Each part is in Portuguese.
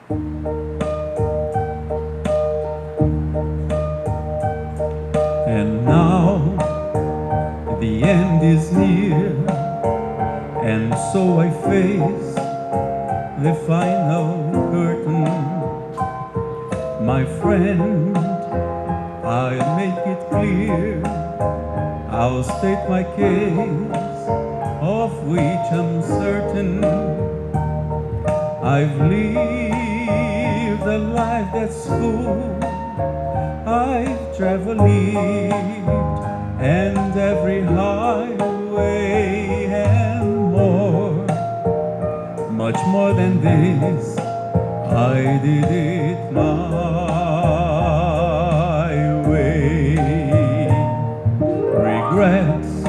And now the end is near, and so I face the final curtain. My friend, I'll make it clear, I'll state my case, of which I'm certain. I've lived a life that's full, I've traveled it, and every highway and more. Much more than this, I did it my way. Regrets,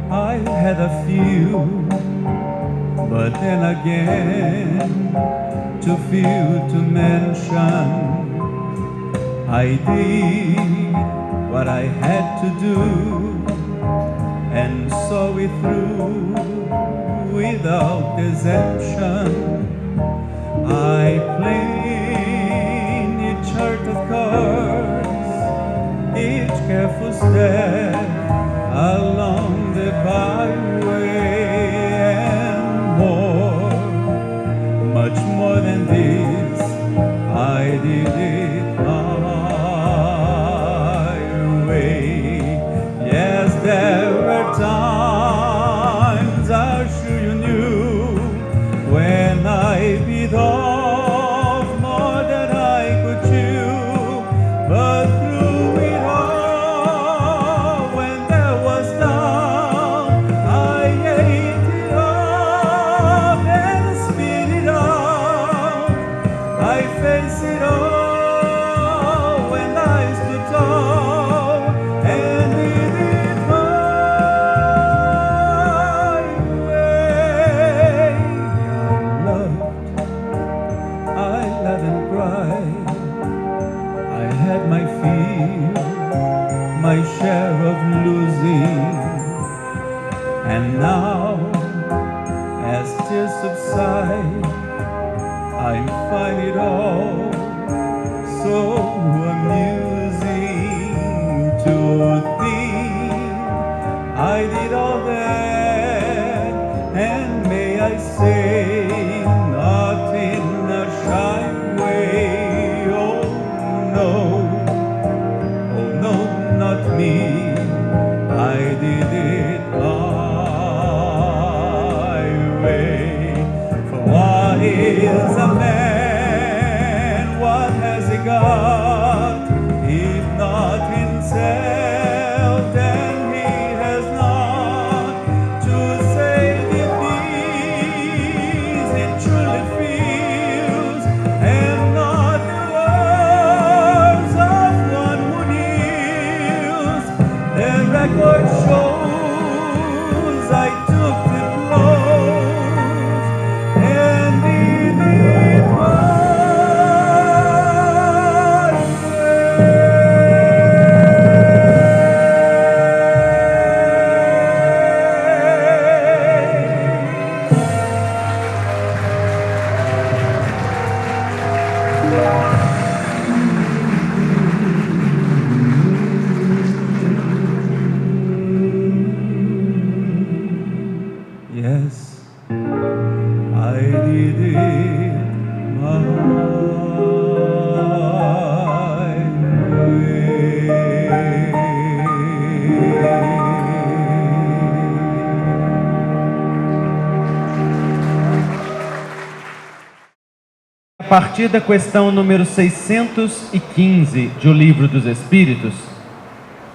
I had a few, but then again, too few to mention. I did what I had to do, and saw it through without exemption. I played each heart of cards, each careful step along the byway, and more, much more than this, I did it my way. Yes, there were times, I'm sure you knew, when I bit off more than I could chew. But through it all, when there was doubt, I ate it up and spit it out. I faced it all when I stood tall and did it my way. I laughed and cried, I had my fear, my share of losing. And now, as tears subside, I find it all so amusing to think I did all that, and may I say, not in a shy way. Oh no, not me, I did it my way. For what is a man, what has he got, if not himself? Then he has not to say the things he truly feels, and not the words of one who kneels. The record shows I took the blows and did it my Yes, I did it my A partir da questão número 615 de O Livro dos Espíritos,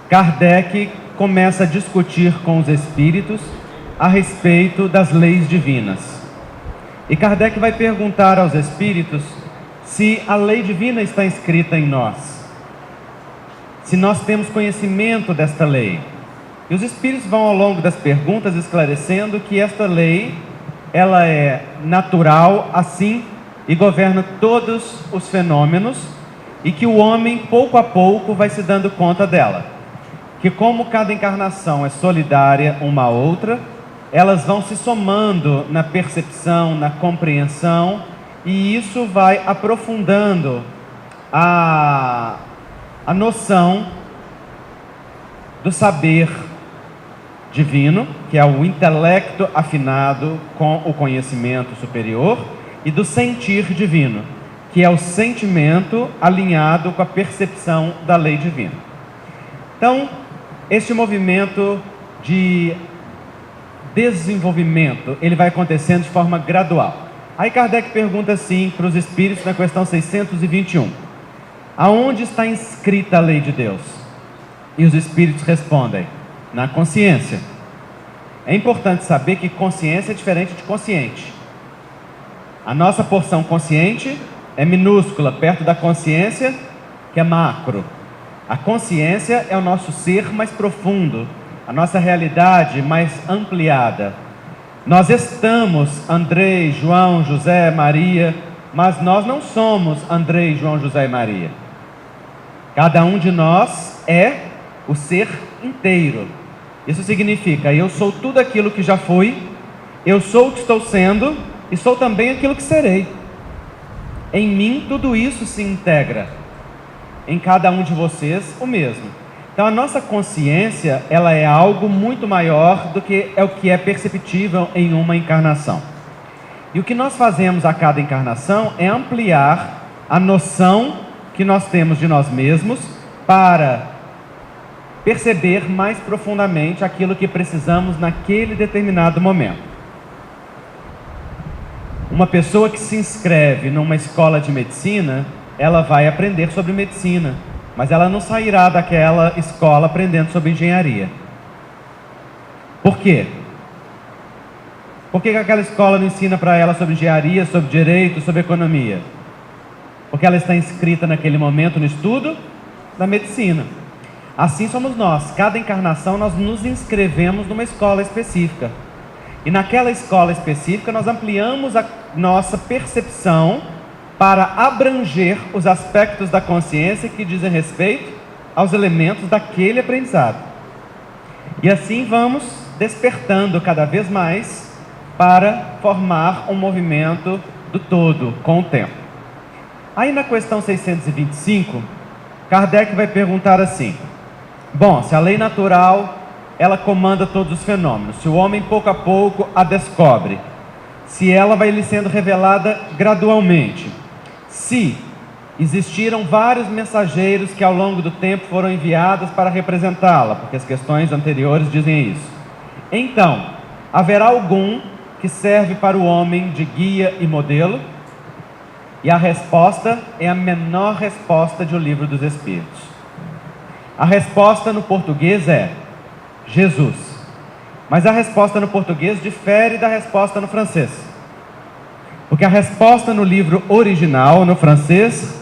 Kardec começa a discutir com os espíritos a respeito das leis divinas. E Kardec vai perguntar aos espíritos se a lei divina está inscrita em nós, se nós temos conhecimento desta lei. E os espíritos vão ao longo das perguntas esclarecendo que esta lei, ela é natural, assim, e governa todos os fenômenos, e que o homem, pouco a pouco, vai se dando conta dela. Que como cada encarnação é solidária uma à outra, elas vão se somando na percepção, na compreensão, e isso vai aprofundando a noção do saber divino, que é o intelecto afinado com o conhecimento superior, e do sentir divino, que é o sentimento alinhado com a percepção da lei divina. Então, este movimento de desenvolvimento, ele vai acontecendo de forma gradual. Aí Kardec pergunta assim para os espíritos na questão 621: aonde está inscrita a lei de Deus? E os espíritos respondem: na consciência. É importante saber que consciência é diferente de consciente. A nossa porção consciente é minúscula, perto da consciência, que é macro. A consciência é o nosso ser mais profundo, a nossa realidade mais ampliada. Nós estamos Andrei, João, José, Maria, mas nós não somos Andrei, João, José e Maria. Cada um de nós é o ser inteiro. Isso significa: eu sou tudo aquilo que já fui, eu sou o que estou sendo e sou também aquilo que serei. Em mim tudo isso se integra. Em cada um de vocês o mesmo. Então a nossa consciência, ela é algo muito maior do que é o que é perceptível em uma encarnação. E o que nós fazemos a cada encarnação é ampliar a noção que nós temos de nós mesmos para perceber mais profundamente aquilo que precisamos naquele determinado momento. Uma pessoa que se inscreve numa escola de medicina, ela vai aprender sobre medicina, mas ela não sairá daquela escola aprendendo sobre engenharia. Por quê? Por que aquela escola não ensina para ela sobre engenharia, sobre direito, sobre economia? Porque ela está inscrita naquele momento no estudo da medicina. Assim somos nós. Cada encarnação nós nos inscrevemos numa escola específica. E naquela escola específica nós ampliamos a nossa percepção para abranger os aspectos da consciência que dizem respeito aos elementos daquele aprendizado. E assim vamos despertando cada vez mais para formar um movimento do todo com o tempo. Aí na questão 625, Kardec vai perguntar assim: bom, se a lei natural ela comanda todos os fenômenos, se o homem pouco a pouco a descobre, se ela vai lhe sendo revelada gradualmente, se existiram vários mensageiros que ao longo do tempo foram enviados para representá-la, porque as questões anteriores dizem isso, então haverá algum que serve para o homem de guia e modelo? E a resposta é a menor resposta de O Livro dos Espíritos. A resposta no português é Jesus. Mas a resposta no português difere da resposta no francês. Porque a resposta no livro original, no francês,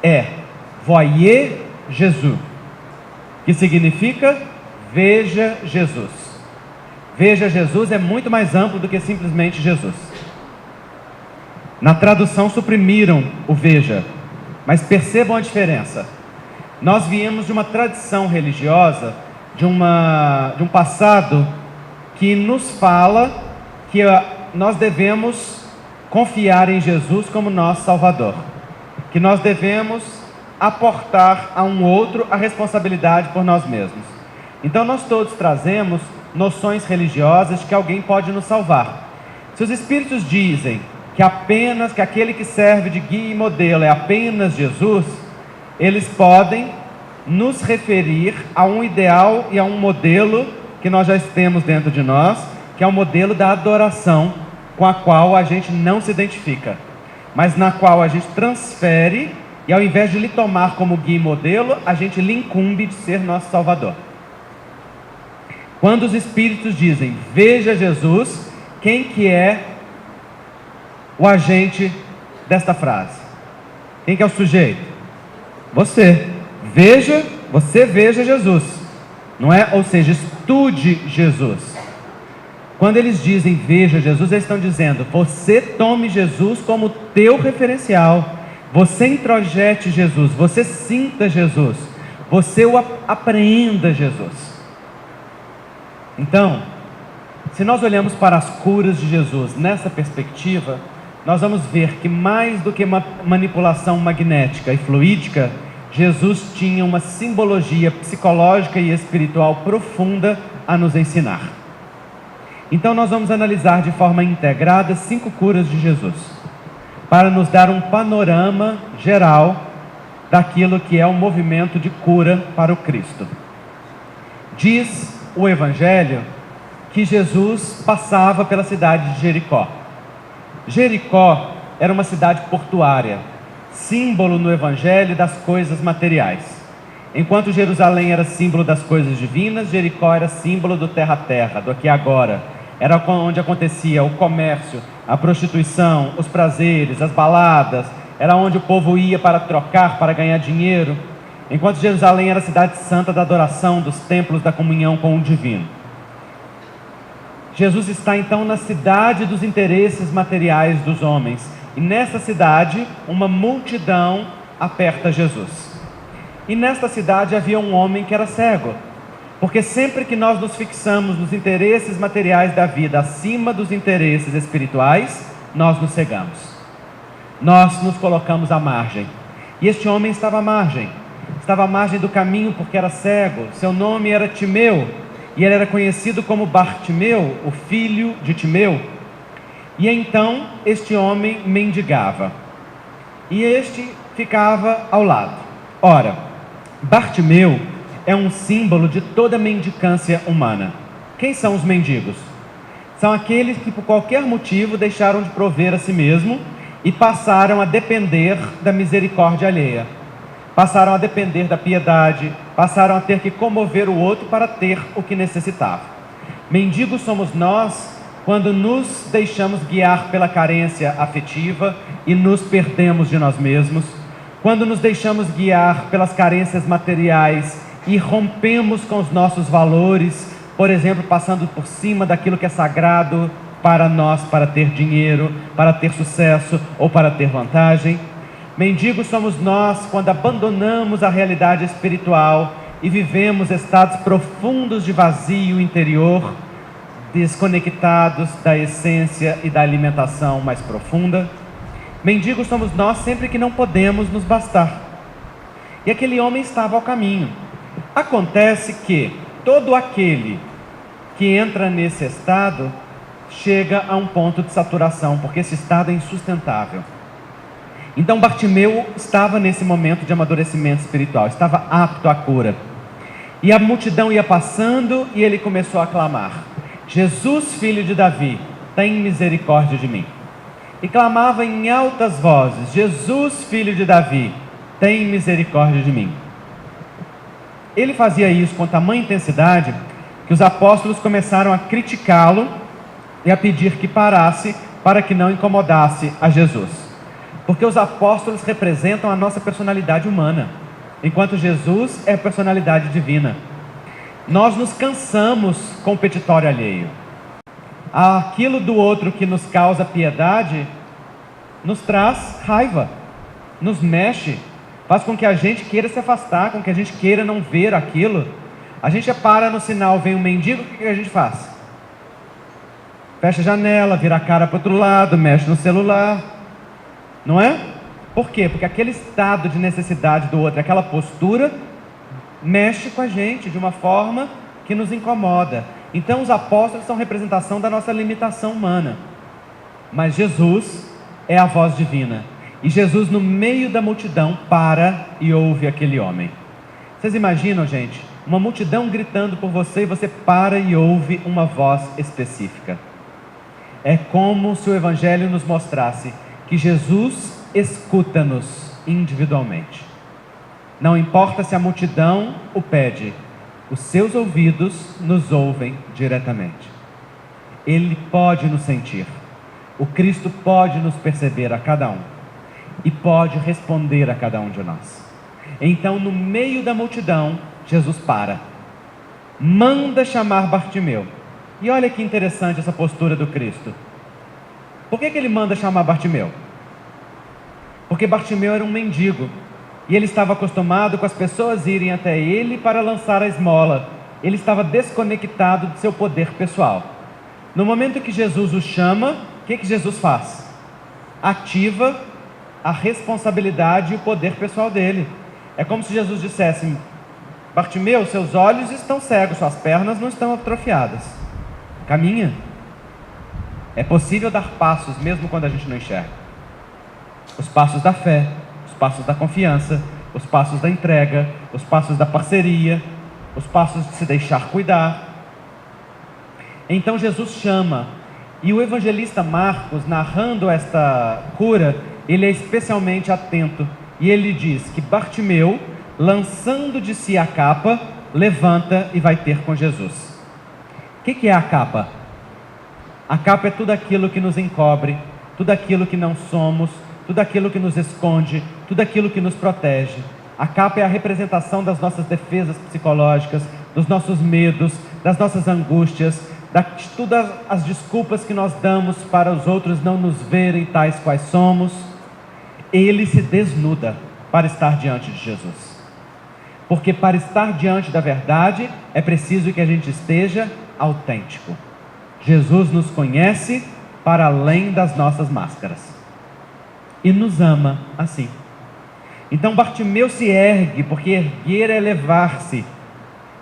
é Voyez Jésus, que significa veja Jesus. Veja Jesus é muito mais amplo do que simplesmente Jesus. Na tradução suprimiram o veja, mas percebam a diferença. Nós viemos de uma tradição religiosa, de um passado que nos fala que nós devemos confiar em Jesus como nosso Salvador, que nós devemos aportar a um outro a responsabilidade por nós mesmos. Então nós todos trazemos noções religiosas de que alguém pode nos salvar. Se os Espíritos dizem que aquele que serve de guia e modelo é apenas Jesus, eles podem nos referir a um ideal e a um modelo que nós já temos dentro de nós, que é o modelo da adoração, com a qual a gente não se identifica, mas na qual a gente transfere, e ao invés de lhe tomar como guia e modelo, a gente lhe incumbe de ser nosso Salvador. Quando os Espíritos dizem veja Jesus, quem que é o agente desta frase? Quem que é o sujeito? Você. Você veja Jesus, não é? Ou seja, estude Jesus. Quando eles dizem veja Jesus, eles estão dizendo você tome Jesus como teu referencial, você introjete Jesus, você sinta Jesus, você o apreenda Jesus. Então, se nós olhamos para as curas de Jesus nessa perspectiva, nós vamos ver que mais do que uma manipulação magnética e fluídica, Jesus tinha uma simbologia psicológica e espiritual profunda a nos ensinar. Então nós vamos analisar de forma integrada 5 curas de Jesus, para nos dar um panorama geral daquilo que é o movimento de cura para o Cristo. Diz o Evangelho que Jesus passava pela cidade de Jericó. Jericó era uma cidade portuária, símbolo no Evangelho das coisas materiais. Enquanto Jerusalém era símbolo das coisas divinas, Jericó era símbolo do terra-terra, do aqui e agora. Era onde acontecia o comércio, a prostituição, os prazeres, as baladas. Era onde o povo ia para trocar, para ganhar dinheiro. Enquanto Jerusalém era a cidade santa da adoração, dos templos da comunhão com o divino. Jesus está então na cidade dos interesses materiais dos homens. E nessa cidade, uma multidão aperta Jesus. E nesta cidade havia um homem que era cego. Porque sempre que nós nos fixamos nos interesses materiais da vida acima dos interesses espirituais, nós nos cegamos. Nós nos colocamos à margem. E este homem estava à margem. Estava à margem do caminho porque era cego. Seu nome era Timeu. E ele era conhecido como Bartimeu, o filho de Timeu. E então este homem mendigava. E este ficava ao lado. Ora, Bartimeu é um símbolo de toda mendicância humana. Quem são os mendigos? São aqueles que por qualquer motivo deixaram de prover a si mesmo e passaram a depender da misericórdia alheia. Passaram a depender da piedade, passaram a ter que comover o outro para ter o que necessitava. Mendigos somos nós quando nos deixamos guiar pela carência afetiva e nos perdemos de nós mesmos, quando nos deixamos guiar pelas carências materiais e rompemos com os nossos valores, por exemplo, passando por cima daquilo que é sagrado para nós, para ter dinheiro, para ter sucesso ou para ter vantagem. Mendigos somos nós quando abandonamos a realidade espiritual e vivemos estados profundos de vazio interior, desconectados da essência e da alimentação mais profunda. Mendigos somos nós sempre que não podemos nos bastar. E aquele homem estava ao caminho. Acontece que todo aquele que entra nesse estado chega a um ponto de saturação, porque esse estado é insustentável. Então Bartimeu estava nesse momento de amadurecimento espiritual, estava apto à cura. E a multidão ia passando e ele começou a clamar: Jesus, filho de Davi, tem misericórdia de mim. E clamava em altas vozes: Jesus, filho de Davi, tem misericórdia de mim. Ele fazia isso com tamanha intensidade que os apóstolos começaram a criticá-lo e a pedir que parasse para que não incomodasse a Jesus. Porque os apóstolos representam a nossa personalidade humana, enquanto Jesus é a personalidade divina. Nós nos cansamos com o petitório alheio. Aquilo do outro que nos causa piedade nos traz raiva, nos mexe, faz com que a gente queira se afastar, com que a gente queira não ver aquilo. A gente para no sinal, vem um mendigo, o que a gente faz? Fecha a janela, vira a cara para o outro lado, mexe no celular, não é? Por quê? Porque aquele estado de necessidade do outro, aquela postura, mexe com a gente de uma forma que nos incomoda. Então os apóstolos são representação da nossa limitação humana. Mas Jesus é a voz divina. E Jesus, no meio da multidão, para e ouve aquele homem. Vocês imaginam, gente? Uma multidão gritando por você e você para e ouve uma voz específica. É como se o Evangelho nos mostrasse que Jesus escuta-nos individualmente. Não importa se a multidão o pede, os seus ouvidos nos ouvem diretamente. Ele pode nos sentir. O Cristo pode nos perceber a cada um e pode responder a cada um de nós. Então, no meio da multidão, Jesus para, manda chamar Bartimeu. E olha que interessante essa postura do Cristo. Por que ele manda chamar Bartimeu? Porque Bartimeu era um mendigo e ele estava acostumado com as pessoas irem até ele para lançar a esmola. Ele estava desconectado do seu poder pessoal. No momento que Jesus o chama, o que Jesus faz? ativa a responsabilidade e o poder pessoal dele. É como se Jesus dissesse: Bartimeu, seus olhos estão cegos, suas pernas não estão atrofiadas. Caminha. É possível dar passos mesmo quando a gente não enxerga. Os passos da fé, os passos da confiança, os passos da entrega, os passos da parceria, os passos de se deixar cuidar. Então Jesus chama, e o evangelista Marcos, narrando esta cura, ele é especialmente atento, e ele diz que Bartimeu, lançando de si a capa, levanta e vai ter com Jesus. O que é a capa? A capa é tudo aquilo que nos encobre, tudo aquilo que não somos, tudo aquilo que nos esconde, tudo aquilo que nos protege. A capa é a representação das nossas defesas psicológicas, dos nossos medos, das nossas angústias, de todas as desculpas que nós damos para os outros não nos verem tais quais somos. Ele se desnuda para estar diante de Jesus. Porque para estar diante da verdade é preciso que a gente esteja autêntico. Jesus nos conhece para além das nossas máscaras e nos ama assim. Então Bartimeu se ergue, porque erguer é levar-se,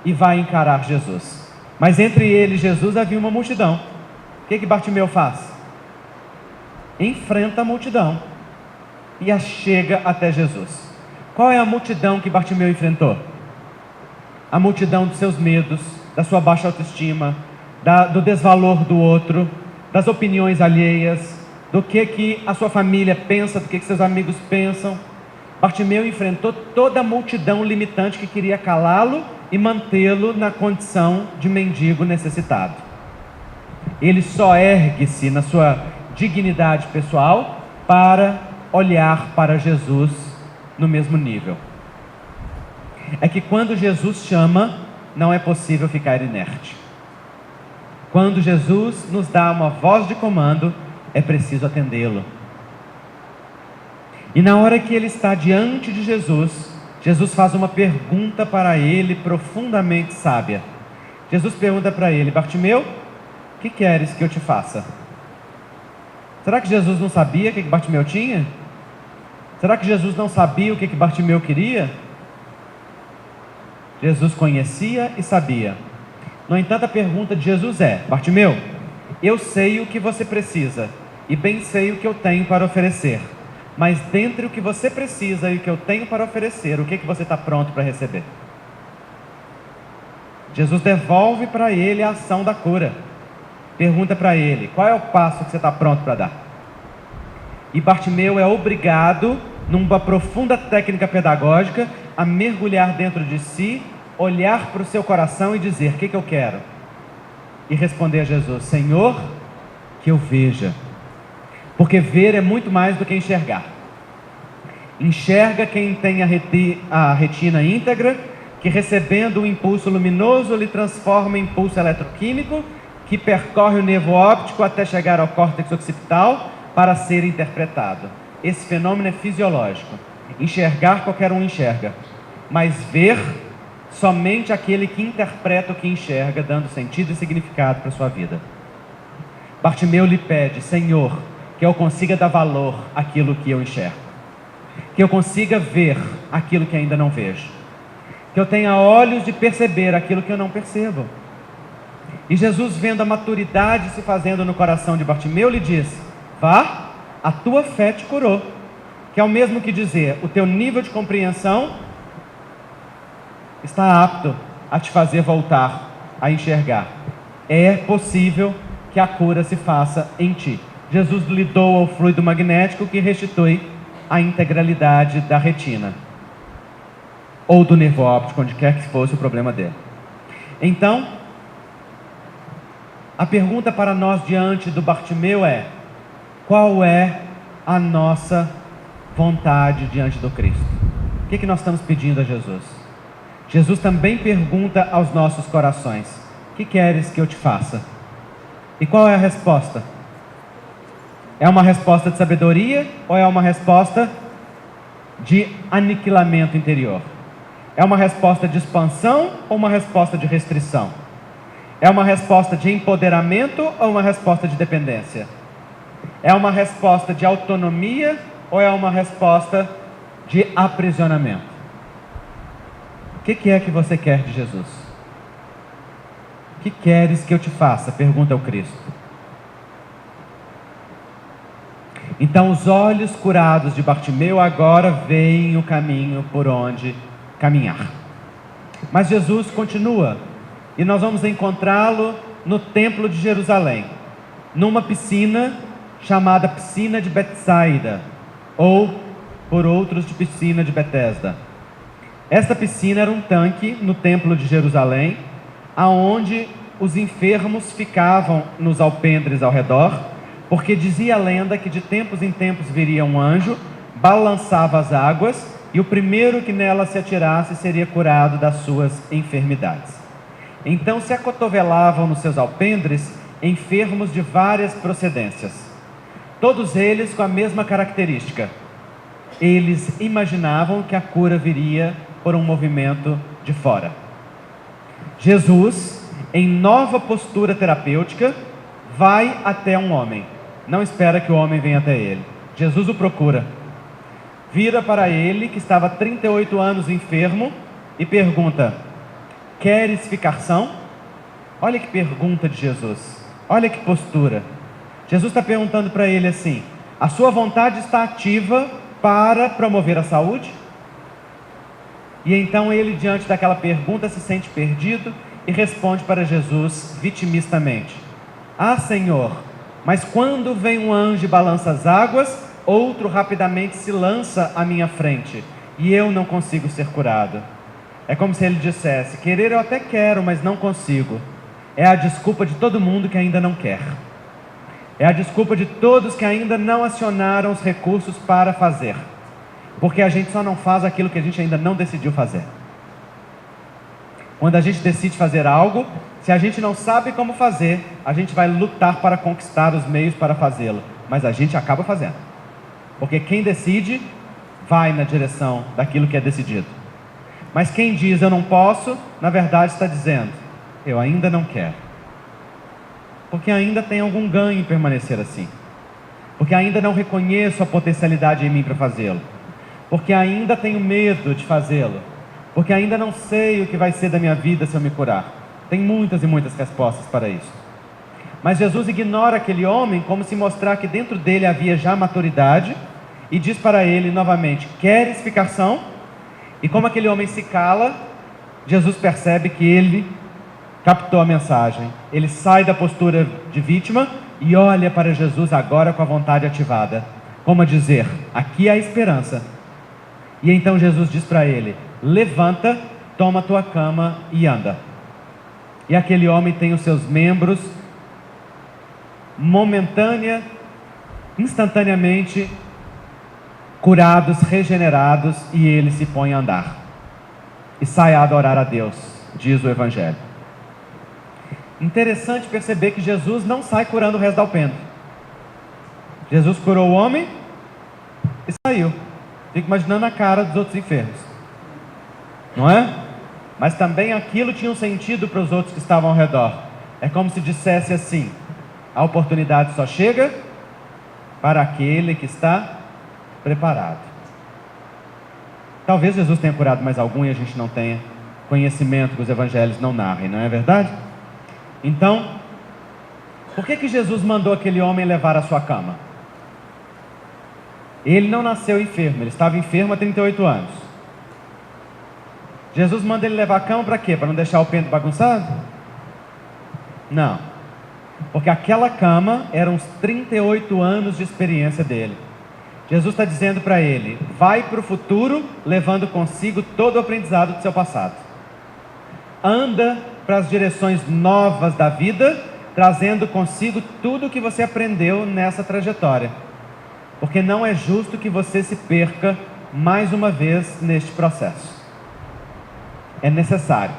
e vai encarar Jesus. Mas entre ele e Jesus havia uma multidão. O que Bartimeu faz? Enfrenta a multidão e a chega até Jesus. Qual é a multidão que Bartimeu enfrentou? A multidão dos seus medos, da sua baixa autoestima, do desvalor do outro, das opiniões alheias, do que a sua família pensa, do que seus amigos pensam. Bartimeu enfrentou toda a multidão limitante que queria calá-lo e mantê-lo na condição de mendigo necessitado. Ele só ergue-se na sua dignidade pessoal para olhar para Jesus no mesmo nível. É que quando Jesus chama, não é possível ficar inerte. Quando Jesus nos dá uma voz de comando, é preciso atendê-lo. E na hora que ele está diante de Jesus, Jesus faz uma pergunta para ele profundamente sábia. Jesus pergunta para ele: Bartimeu, o que queres que eu te faça? Será que Jesus não sabia o que Bartimeu tinha? Será que Jesus não sabia o que Bartimeu queria? Jesus conhecia e sabia. No entanto, a pergunta de Jesus é: Bartimeu, eu sei o que você precisa e bem sei o que eu tenho para oferecer. Mas dentre o que você precisa e o que eu tenho para oferecer, o que você está pronto para receber? Jesus devolve para ele a ação da cura. Pergunta para ele: qual é o passo que você está pronto para dar? E Bartimeu é obrigado, numa profunda técnica pedagógica, a mergulhar dentro de si, olhar para o seu coração e dizer: o que eu quero? E responder a Jesus: Senhor, que eu veja. Porque ver é muito mais do que enxergar. Enxerga quem tem a retina íntegra, que recebendo o impulso luminoso lhe transforma em impulso eletroquímico, que percorre o nervo óptico até chegar ao córtex occipital para ser interpretado. Esse fenômeno é fisiológico. Enxergar qualquer um enxerga, mas ver somente aquele que interpreta o que enxerga, dando sentido e significado para a sua vida. Bartimeu lhe pede: Senhor, que eu consiga dar valor àquilo que eu enxergo, que eu consiga ver aquilo que ainda não vejo, que eu tenha olhos de perceber aquilo que eu não percebo. E Jesus, vendo a maturidade se fazendo no coração de Bartimeu, lhe diz: vá, a tua fé te curou. Que é o mesmo que dizer: o teu nível de compreensão está apto a te fazer voltar a enxergar. É possível que a cura se faça em ti. Jesus lhe doa o fluido magnético que restitui a integralidade da retina, ou do nervo óptico, onde quer que fosse o problema dele. Então, a pergunta para nós diante do Bartimeu é: qual é a nossa vontade diante do Cristo? O que nós estamos pedindo a Jesus? Jesus também pergunta aos nossos corações: o que queres que eu te faça? E qual é a resposta? É uma resposta de sabedoria ou é uma resposta de aniquilamento interior? É uma resposta de expansão ou uma resposta de restrição? É uma resposta de empoderamento ou uma resposta de dependência? É uma resposta de autonomia ou é uma resposta de aprisionamento? O que é que você quer de Jesus? O que queres que eu te faça? Pergunta o Cristo. Então os olhos curados de Bartimeu agora veem o caminho por onde caminhar. Mas Jesus continua, e nós vamos encontrá-lo no Templo de Jerusalém, numa piscina chamada Piscina de Betsaida, ou por outros de Piscina de Betesda. Esta piscina era um tanque no Templo de Jerusalém, aonde os enfermos ficavam nos alpendres ao redor, porque dizia a lenda que de tempos em tempos viria um anjo, balançava as águas, e o primeiro que nela se atirasse seria curado das suas enfermidades. Então se acotovelavam nos seus alpendres enfermos de várias procedências, todos eles com a mesma característica: eles imaginavam que a cura viria por um movimento de fora. Jesus, em nova postura terapêutica, vai até um homem. Não espera que o homem venha até ele. Jesus o procura. Vira para ele, que estava há 38 anos enfermo, e pergunta: queres ficar são? Olha que pergunta de Jesus. Olha que postura. Jesus está perguntando para ele assim: a sua vontade está ativa para promover a saúde? E então ele, diante daquela pergunta, se sente perdido e responde para Jesus vitimistamente: ah, Senhor, mas quando vem um anjo e balança as águas, outro rapidamente se lança à minha frente, e eu não consigo ser curado. É como se ele dissesse: querer eu até quero, mas não consigo. É a desculpa de todo mundo que ainda não quer. É a desculpa de todos que ainda não acionaram os recursos para fazer. Porque a gente só não faz aquilo que a gente ainda não decidiu fazer. Quando a gente decide fazer algo, se a gente não sabe como fazer, a gente vai lutar para conquistar os meios para fazê-lo. Mas a gente acaba fazendo. Porque quem decide, vai na direção daquilo que é decidido. Mas quem diz eu não posso, na verdade está dizendo: eu ainda não quero. Porque ainda tem algum ganho em permanecer assim. Porque ainda não reconheço a potencialidade em mim para fazê-lo. Porque ainda tenho medo de fazê-lo. Porque ainda não sei o que vai ser da minha vida se eu me curar. Tem muitas e muitas respostas para isso. Mas Jesus ignora aquele homem como se mostrar que dentro dele havia já maturidade, e diz para ele novamente: queres ficar são? E como aquele homem se cala, Jesus percebe que ele captou a mensagem. Ele sai da postura de vítima e olha para Jesus agora com a vontade ativada, como a dizer: aqui há esperança. E então Jesus diz para ele: levanta, toma tua cama e anda. E aquele homem tem os seus membros instantaneamente curados, regenerados, e ele se põe a andar e sai a adorar a Deus, diz o Evangelho. Interessante perceber que Jesus não sai curando o resto do alpendre. Jesus curou o homem e saiu. Fico imaginando a cara dos outros enfermos, não é? Mas também aquilo tinha um sentido para os outros que estavam ao redor. É como se dissesse assim: a oportunidade só chega para aquele que está preparado. Talvez Jesus tenha curado mais algum e a gente não tenha conhecimento, que os evangelhos não narrem, não é verdade? Então, por que Jesus mandou aquele homem levar a sua cama? Ele não nasceu enfermo, ele estava enfermo há 38 anos. Jesus manda ele levar a cama para quê? Para não deixar o pêndulo bagunçado? Não. Porque aquela cama eram uns 38 anos de experiência dele. Jesus está dizendo para ele: vai para o futuro levando consigo todo o aprendizado do seu passado. Anda para as direções novas da vida, trazendo consigo tudo o que você aprendeu nessa trajetória. Porque não é justo que você se perca mais uma vez neste processo. É necessário.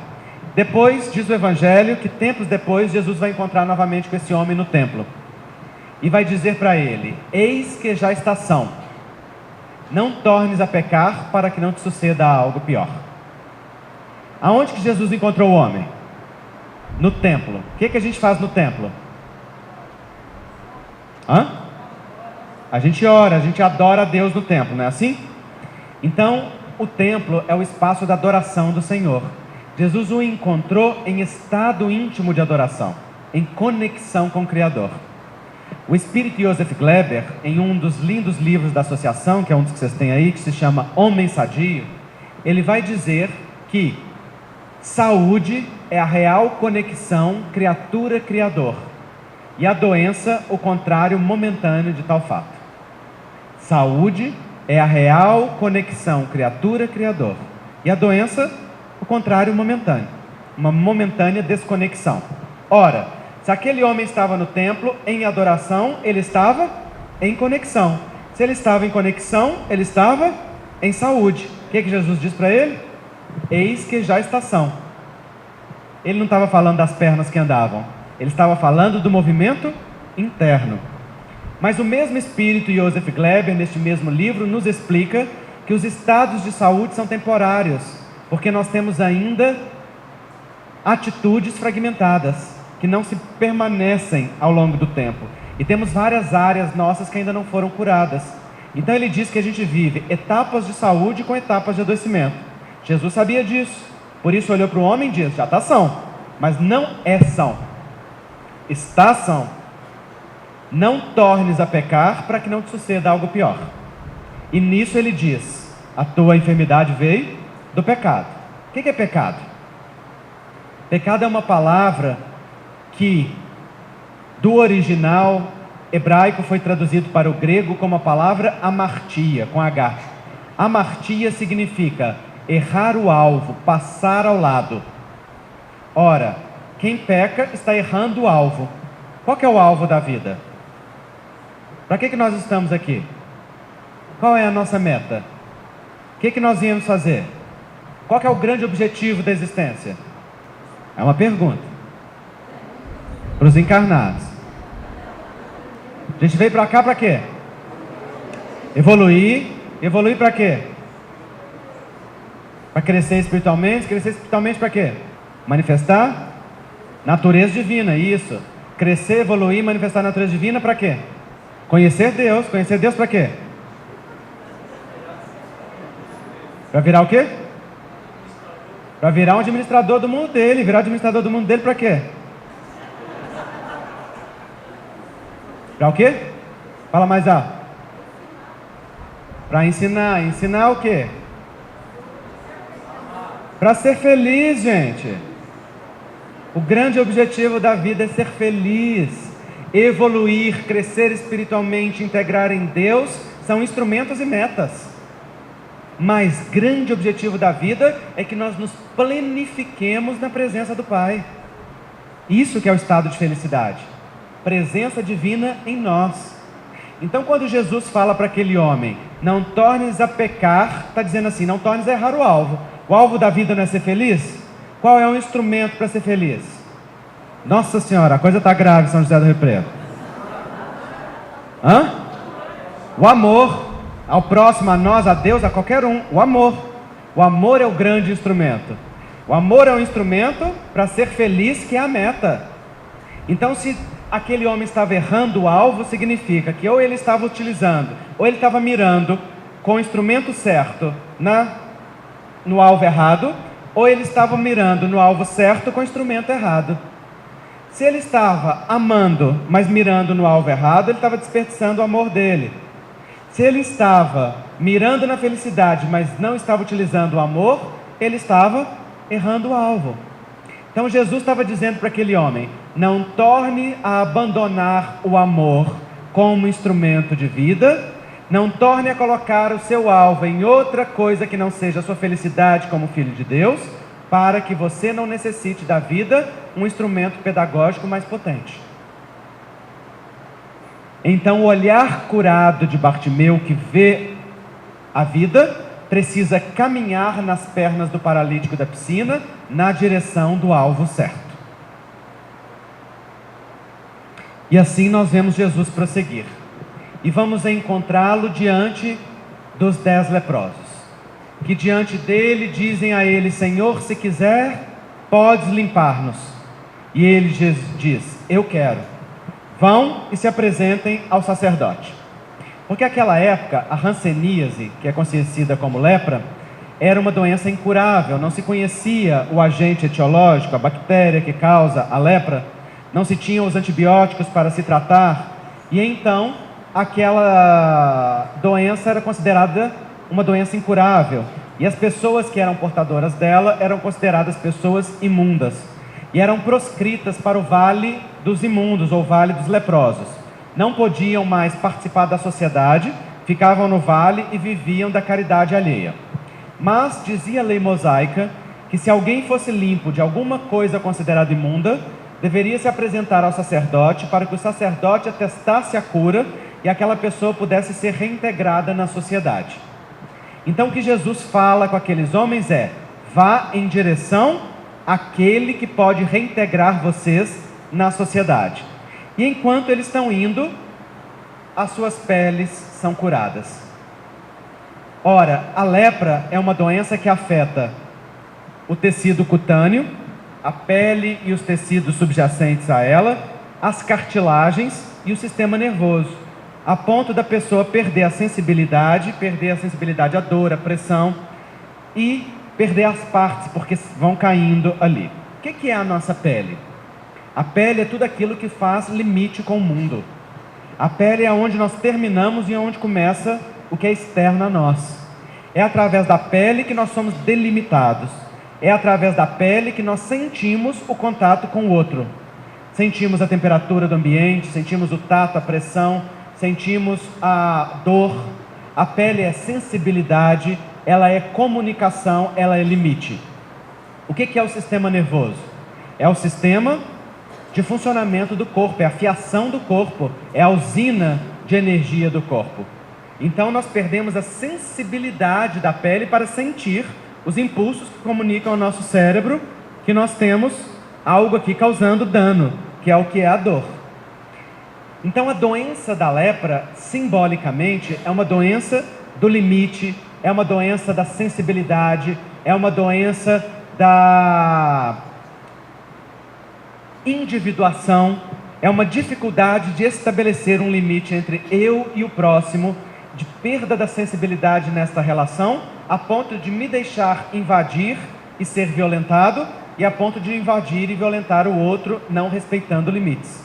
Depois, diz o Evangelho, que tempos depois Jesus vai encontrar novamente com esse homem no templo. E vai dizer para ele: eis que já está são. Não tornes a pecar para que não te suceda algo pior. Aonde que Jesus encontrou o homem? No templo. O que a gente faz no templo? A gente ora, a gente adora a Deus no templo, não é assim? Então, o templo é o espaço da adoração do Senhor. Jesus o encontrou em estado íntimo de adoração, em conexão com o Criador. O espírito Joseph Gleber, em um dos lindos livros da associação, que é um dos que vocês têm aí, que se chama Homem Sadio, ele vai dizer que saúde é a real conexão criatura-criador, e a doença, o contrário momentâneo de tal fato. Saúde é a real conexão criatura-criador, e a doença, o contrário momentâneo, uma momentânea desconexão. Ora, se aquele homem estava no templo em adoração, ele estava em conexão. Se ele estava em conexão, ele estava em saúde. O que Jesus diz para ele? Eis que já está são. Ele não estava falando das pernas que andavam, ele estava falando do movimento interno. Mas o mesmo espírito Joseph Gleber, neste mesmo livro, nos explica que os estados de saúde são temporários, porque nós temos ainda atitudes fragmentadas, que não se permanecem ao longo do tempo. E temos várias áreas nossas que ainda não foram curadas. Então ele diz que a gente vive etapas de saúde com etapas de adoecimento. Jesus sabia disso, por isso olhou para o homem e disse: já está são, mas não é são, está são. Não tornes a pecar para que não te suceda algo pior. E nisso ele diz: a tua enfermidade veio do pecado. O que é pecado? Pecado é uma palavra que do original hebraico foi traduzido para o grego como a palavra amartia, com H. Amartia significa errar o alvo, passar ao lado. Ora, quem peca está errando o alvo. Qual que é o alvo da vida? Para que nós estamos aqui? Qual é a nossa meta? O que nós viemos fazer? Qual que é o grande objetivo da existência? É uma pergunta para os encarnados. A gente veio para cá para quê? Evoluir. Evoluir para quê? Para crescer espiritualmente. Crescer espiritualmente para quê? Manifestar natureza divina, isso. Crescer, evoluir, manifestar a natureza divina para quê? Conhecer Deus. Conhecer Deus para quê? Para virar o quê? Para virar um administrador do mundo dele. Virar administrador do mundo dele para quê? Para o quê? Fala mais alto. Para ensinar. Ensinar o quê? Para ser feliz, gente. O grande objetivo da vida é ser feliz. Evoluir, crescer espiritualmente, integrar em Deus, são instrumentos e metas. Mas grande objetivo da vida é que nós nos planifiquemos na presença do Pai. Isso que é o estado de felicidade. Presença divina em nós. Então quando Jesus fala para aquele homem: não tornes a pecar, está dizendo assim: não tornes a errar o alvo. O alvo da vida não é ser feliz? Qual é o instrumento para ser feliz? Nossa Senhora, a coisa está grave, São José do Rio Preto. O amor ao próximo, a nós, a Deus, a qualquer um. O amor. O amor é o grande instrumento. O amor é o instrumento para ser feliz, que é a meta. Então, se aquele homem estava errando o alvo, significa que ou ele estava utilizando, ou ele estava mirando com o instrumento certo no alvo errado, ou ele estava mirando no alvo certo com o instrumento errado. Se ele estava amando, mas mirando no alvo errado, ele estava desperdiçando o amor dele. Se ele estava mirando na felicidade, mas não estava utilizando o amor, ele estava errando o alvo. Então Jesus estava dizendo para aquele homem: não torne a abandonar o amor como instrumento de vida, não torne a colocar o seu alvo em outra coisa que não seja a sua felicidade como filho de Deus, para que você não necessite da vida um instrumento pedagógico mais potente. Então o olhar curado de Bartimeu, que vê a vida, precisa caminhar nas pernas do paralítico da piscina, na direção do alvo certo. E assim nós vemos Jesus prosseguir. E vamos encontrá-lo diante dos 10 leprosos, que diante dele dizem a ele: Senhor, se quiser, podes limpar-nos. E ele diz: eu quero. Vão e se apresentem ao sacerdote. Porque naquela época, a hanseníase, que é conhecida como lepra, era uma doença incurável, não se conhecia o agente etiológico, a bactéria que causa a lepra, não se tinham os antibióticos para se tratar, e então aquela doença era considerada uma doença incurável, e as pessoas que eram portadoras dela eram consideradas pessoas imundas, e eram proscritas para o vale dos imundos, ou vale dos leprosos. Não podiam mais participar da sociedade, ficavam no vale e viviam da caridade alheia. Mas dizia a lei mosaica que se alguém fosse limpo de alguma coisa considerada imunda, deveria se apresentar ao sacerdote para que o sacerdote atestasse a cura e aquela pessoa pudesse ser reintegrada na sociedade. Então o que Jesus fala com aqueles homens é: vá em direção àquele que pode reintegrar vocês na sociedade. E enquanto eles estão indo, as suas peles são curadas. Ora, a lepra é uma doença que afeta o tecido cutâneo, a pele e os tecidos subjacentes a ela, as cartilagens e o sistema nervoso, a ponto da pessoa perder a sensibilidade à dor, à pressão e perder as partes, porque vão caindo ali. O que é a nossa pele? A pele é tudo aquilo que faz limite com o mundo. A pele é onde nós terminamos e onde começa o que é externo a nós. É através da pele que nós somos delimitados. É através da pele que nós sentimos o contato com o outro. Sentimos a temperatura do ambiente, sentimos o tato, a pressão, sentimos a dor. A pele é sensibilidade, ela é comunicação, ela é limite. O que é o sistema nervoso? É o sistema de funcionamento do corpo, é a fiação do corpo, é a usina de energia do corpo. Então nós perdemos a sensibilidade da pele para sentir os impulsos que comunicam ao nosso cérebro que nós temos algo aqui causando dano, que é o que é a dor. Então a doença da lepra, simbolicamente, é uma doença do limite, é uma doença da sensibilidade, é uma doença da individuação, é uma dificuldade de estabelecer um limite entre eu e o próximo, de perda da sensibilidade nesta relação, a ponto de me deixar invadir e ser violentado, e a ponto de invadir e violentar o outro, não respeitando limites.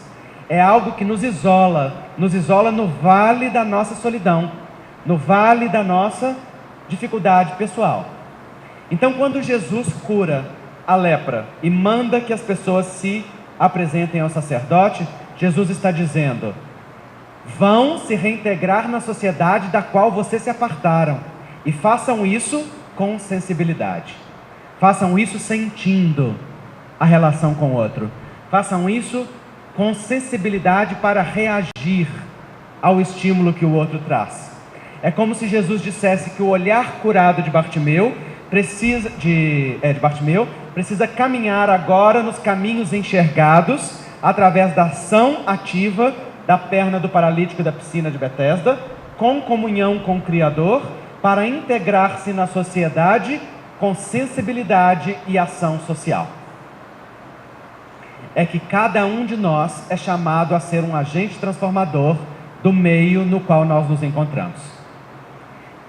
É algo que nos isola no vale da nossa solidão, no vale da nossa dificuldade pessoal. Então, quando Jesus cura a lepra e manda que as pessoas se apresentem ao sacerdote, Jesus está dizendo: vão se reintegrar na sociedade da qual vocês se apartaram, e façam isso com sensibilidade, façam isso sentindo a relação com o outro, façam isso com sensibilidade para reagir ao estímulo que o outro traz. É como se Jesus dissesse que o olhar curado de Bartimeu precisa caminhar agora nos caminhos enxergados através da ação ativa da perna do paralítico da piscina de Betesda, com comunhão com o Criador, para integrar-se na sociedade com sensibilidade e ação social. É que cada um de nós é chamado a ser um agente transformador do meio no qual nós nos encontramos.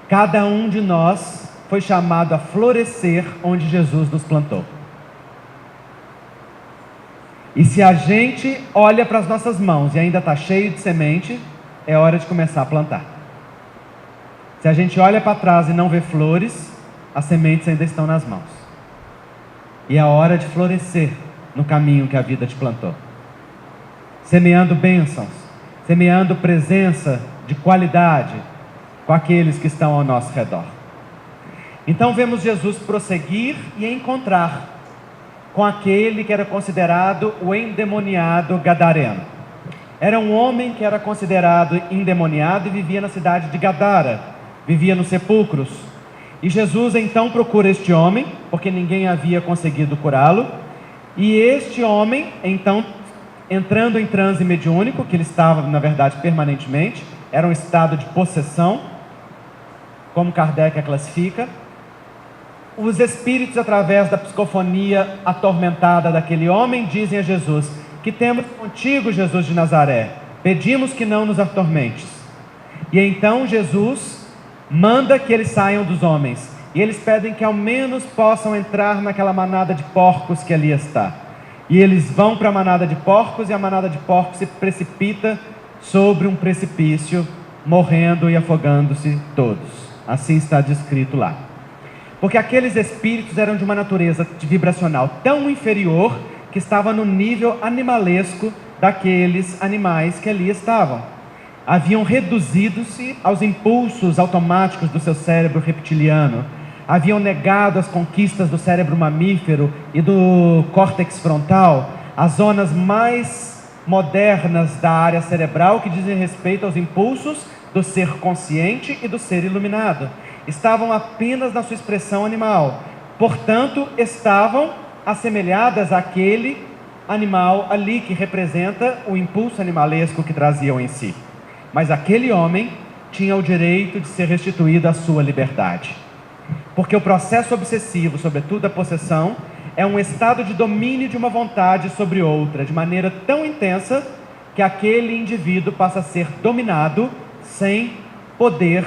Cada um de nós foi chamado a florescer onde Jesus nos plantou. E se a gente olha para as nossas mãos e ainda está cheio de semente, é hora de começar a plantar. Se a gente olha para trás e não vê flores, as sementes ainda estão nas mãos. E é hora de florescer no caminho que a vida te plantou. Semeando bênçãos, semeando presença de qualidade com aqueles que estão ao nosso redor. Então vemos Jesus prosseguir e encontrar com aquele que era considerado o endemoniado gadareno. Era um homem que era considerado endemoniado e vivia na cidade de Gadara, vivia nos sepulcros. E Jesus então procura este homem, porque ninguém havia conseguido curá-lo. E este homem, então, entrando em transe mediúnico, que ele estava, na verdade, permanentemente, era um estado de possessão, como Kardec a classifica. Os espíritos, através da psicofonia atormentada daquele homem, dizem a Jesus: que temos contigo, Jesus de Nazaré, pedimos que não nos atormentes. E então Jesus manda que eles saiam dos homens. E eles pedem que ao menos possam entrar naquela manada de porcos que ali está. E eles vão para a manada de porcos, e a manada de porcos se precipita sobre um precipício, morrendo e afogando-se todos. Assim está descrito lá. Porque aqueles espíritos eram de uma natureza vibracional tão inferior que estava no nível animalesco daqueles animais que ali estavam. Haviam reduzido-se aos impulsos automáticos do seu cérebro reptiliano. Haviam negado as conquistas do cérebro mamífero e do córtex frontal, as zonas mais modernas da área cerebral que dizem respeito aos impulsos do ser consciente e do ser iluminado. Estavam apenas na sua expressão animal, portanto, estavam assemelhadas àquele animal ali que representa o impulso animalesco que traziam em si. Mas aquele homem tinha o direito de ser restituído à sua liberdade. Porque o processo obsessivo, sobretudo a possessão, é um estado de domínio de uma vontade sobre outra, de maneira tão intensa que aquele indivíduo passa a ser dominado sem poder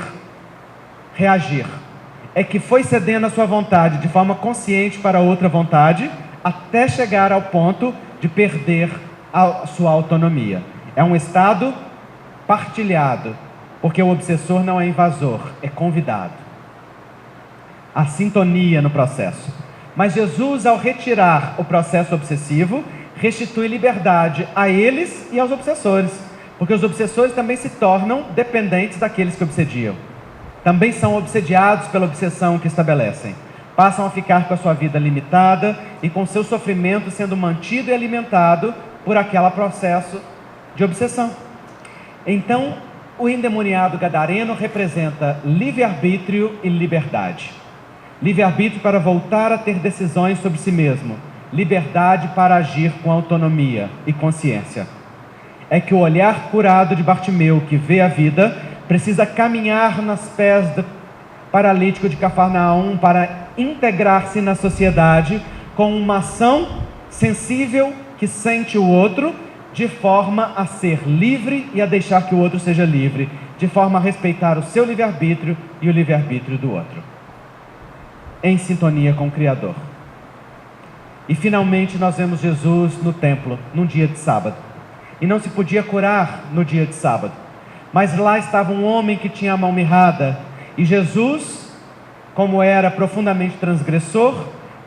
reagir. É que foi cedendo a sua vontade de forma consciente para outra vontade, até chegar ao ponto de perder a sua autonomia. É um estado partilhado, porque o obsessor não é invasor, é convidado. A sintonia no processo. Mas Jesus, ao retirar o processo obsessivo, restitui liberdade a eles e aos obsessores, porque os obsessores também se tornam dependentes daqueles que obsediam. Também são obsediados pela obsessão que estabelecem. Passam a ficar com a sua vida limitada e com seu sofrimento sendo mantido e alimentado por aquele processo de obsessão. Então, o endemoniado gadareno representa livre-arbítrio e liberdade. Livre-arbítrio para voltar a ter decisões sobre si mesmo. Liberdade para agir com autonomia e consciência. É que o olhar curado de Bartimeu, que vê a vida, precisa caminhar nos pés do paralítico de Cafarnaum para integrar-se na sociedade com uma ação sensível que sente o outro, de forma a ser livre e a deixar que o outro seja livre, de forma a respeitar o seu livre-arbítrio e o livre-arbítrio do outro, em sintonia com o Criador. E finalmente nós vemos Jesus no templo, num dia de sábado. E não se podia curar no dia de sábado. Mas lá estava um homem que tinha a mão mirrada. E Jesus, como era profundamente transgressor,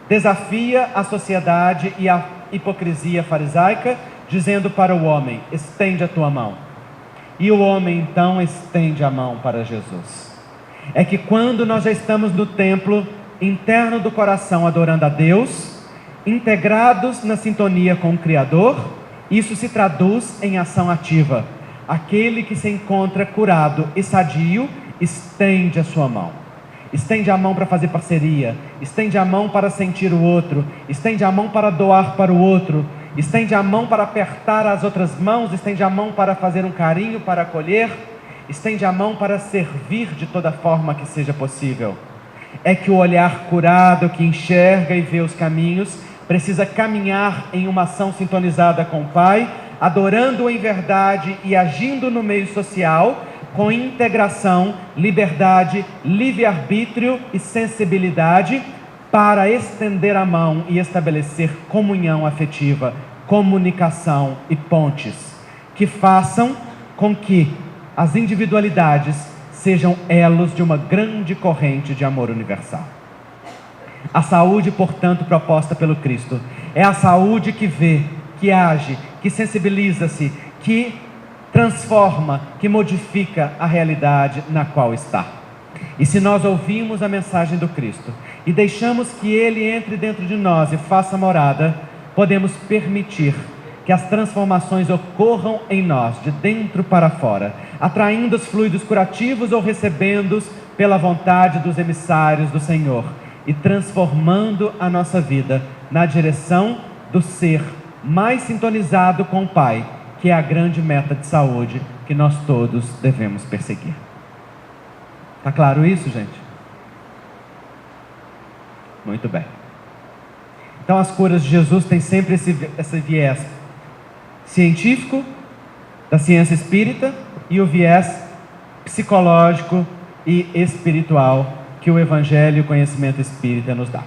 desafia a sociedade e a hipocrisia farisaica, dizendo para o homem: estende a tua mão. E o homem então estende a mão para Jesus. É que quando nós já estamos no templo interno do coração adorando a Deus, integrados na sintonia com o Criador, isso se traduz em ação ativa. Aquele que se encontra curado e sadio, estende a sua mão. Estende a mão para fazer parceria, estende a mão para sentir o outro, estende a mão para doar para o outro, estende a mão para apertar as outras mãos, estende a mão para fazer um carinho, para acolher, estende a mão para servir de toda forma que seja possível. É que o olhar curado, que enxerga e vê os caminhos, precisa caminhar em uma ação sintonizada com o Pai, adorando-o em verdade e agindo no meio social, com integração, liberdade, livre-arbítrio e sensibilidade, para estender a mão e estabelecer comunhão afetiva, comunicação e pontes, que façam com que as individualidades sejam elos de uma grande corrente de amor universal. A saúde, portanto, proposta pelo Cristo, é a saúde que vê, que age, que sensibiliza-se, que transforma, que modifica a realidade na qual está. E se nós ouvimos a mensagem do Cristo e deixamos que Ele entre dentro de nós e faça morada, podemos permitir que as transformações ocorram em nós, de dentro para fora, atraindo os fluidos curativos ou recebendo-os pela vontade dos emissários do Senhor, e transformando a nossa vida na direção do ser mais sintonizado com o Pai, que é a grande meta de saúde que nós todos devemos perseguir. Está claro isso, gente? Muito bem. Então as curas de Jesus têm sempre esse viés científico, da ciência espírita, e o viés psicológico e espiritual que o Evangelho e o conhecimento espírita nos dá.